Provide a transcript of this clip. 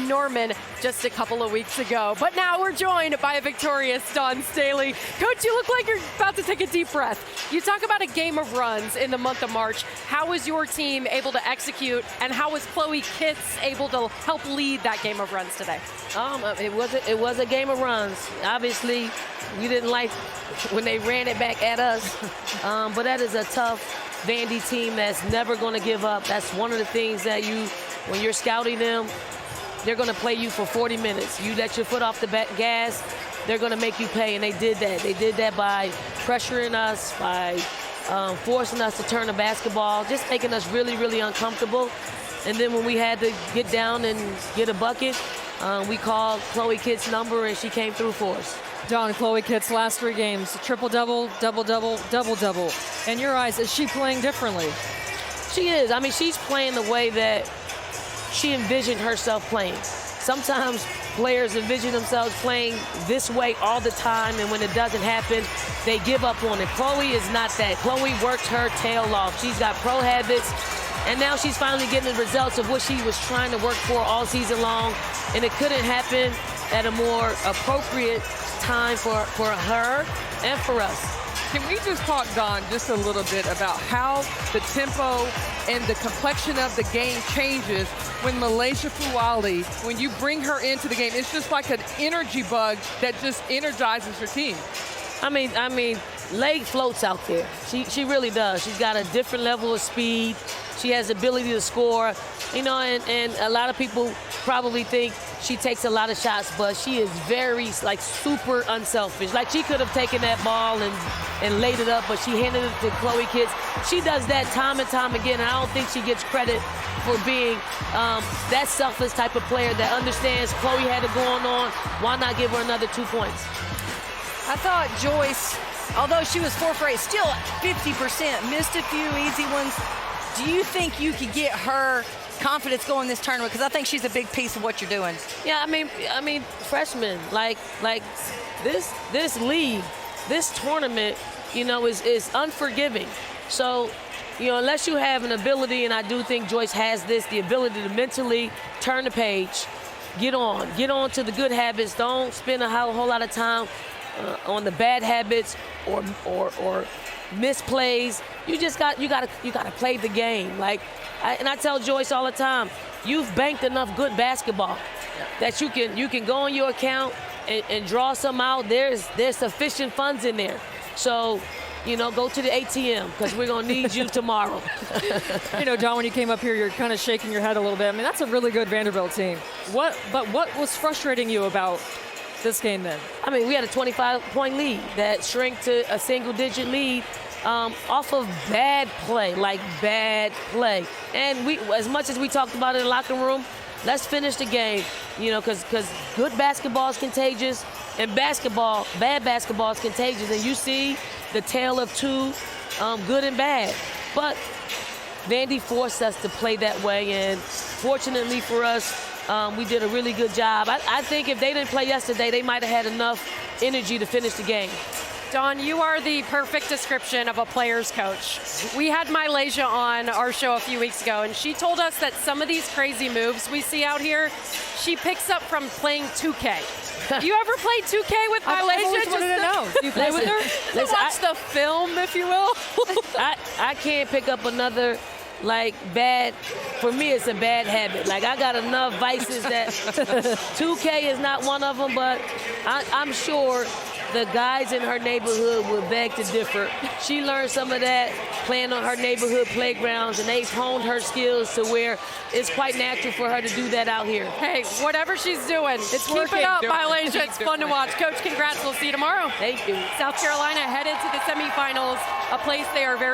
Norman just a couple of weeks ago. But now we're joined by a victorious Dawn Staley. Coach, you look like you're about to take a deep breath. You talk about a game of runs in the month of March. How was your team able to execute, and how was Chloe Kitts able to help lead that game of runs today? It was a game of runs. Obviously, we didn't like when they ran it back at us, but that is a tough Vandy team that's never going to give up. That's one of the things that when you're scouting them, they're going to play you for 40 minutes. You let your foot off the gas, they're going to make you pay, and they did that. They did that by pressuring us, by forcing us to turn the basketball, just making us really, really uncomfortable. And then when we had to get down and get a bucket, we called Chloe Kitts' number, and she came through for us. Dawn, Chloe Kitts, last 3 games, triple-double, double-double, double-double. In your eyes, is she playing differently? She is. I mean, she's playing the way that she envisioned herself playing. Sometimes players envision themselves playing this way all the time, and when it doesn't happen, they give up on it. Chloe is not that. Chloe works her tail off. She's got pro habits, and now she's finally getting the results of what she was trying to work for all season long, and it couldn't happen at a more appropriate time for her and for us. Can we just talk, Dawn, just a little bit about how the tempo and the complexion of the game changes when Malaysia Fuali, when you bring her into the game, it's just like an energy bug that just energizes your team. I mean, Leg floats out there. She really does. She's got a different level of speed. She has the ability to score, you know, and a lot of people probably think she takes a lot of shots, but she is very, like, super unselfish. Like, she could have taken that ball and laid it up, but she handed it to Chloe Kitts. She does that time and time again, and I don't think she gets credit for being that selfless type of player that understands Chloe had it going on. Why not give her another 2 points? I thought Joyce, although she was 4 for 8, still 50%, missed a few easy ones. Do you think you could get her confidence going this tournament? Because I think she's a big piece of what you're doing. Yeah, I mean, freshmen, like this league, this tournament, you know, is unforgiving. So, you know, unless you have an ability, and I do think Joyce has this, the ability to mentally turn the page, get on to the good habits. Don't spend a whole lot of time on the bad habits or misplays. You gotta play the game. And I tell Joyce all the time, you've banked enough good basketball that you can go on your account and draw some out. There's sufficient funds in there. So, you know, go to the ATM, because we're going to need you tomorrow. You know, Dawn, when you came up here, you're kind of shaking your head a little bit. I mean, that's a really good Vanderbilt team. But what was frustrating you about this game then? I mean, we had a 25-point lead that shrank to a single-digit lead off of bad play. And as much as we talked about it in the locker room, let's finish the game, you know, because good basketball is contagious, and bad basketball is contagious. And you see the tale of two, good and bad. But Vandy forced us to play that way, and fortunately for us, we did a really good job. I think if they didn't play yesterday, they might have had enough energy to finish the game. Dawn, you are the perfect description of a player's coach. We had Malaysia on our show a few weeks ago, and she told us that some of these crazy moves we see out here, she picks up from playing 2K. You ever played 2K with Malaysia? I've always wanted to know. Do you play with her? Watch the film, if you will. I can't pick up another, bad, for me it's a bad habit. Like, I got enough vices that 2K is not one of them, but I'm sure the guys in her neighborhood would beg to differ. She learned some of that playing on her neighborhood playgrounds, and they've honed her skills to where it's quite natural for her to do that out here. Hey, whatever she's doing, keep it up, Malaysia. It's fun to watch. Coach, congrats. We'll see you tomorrow. Thank you. South Carolina headed to the semifinals, a place they are very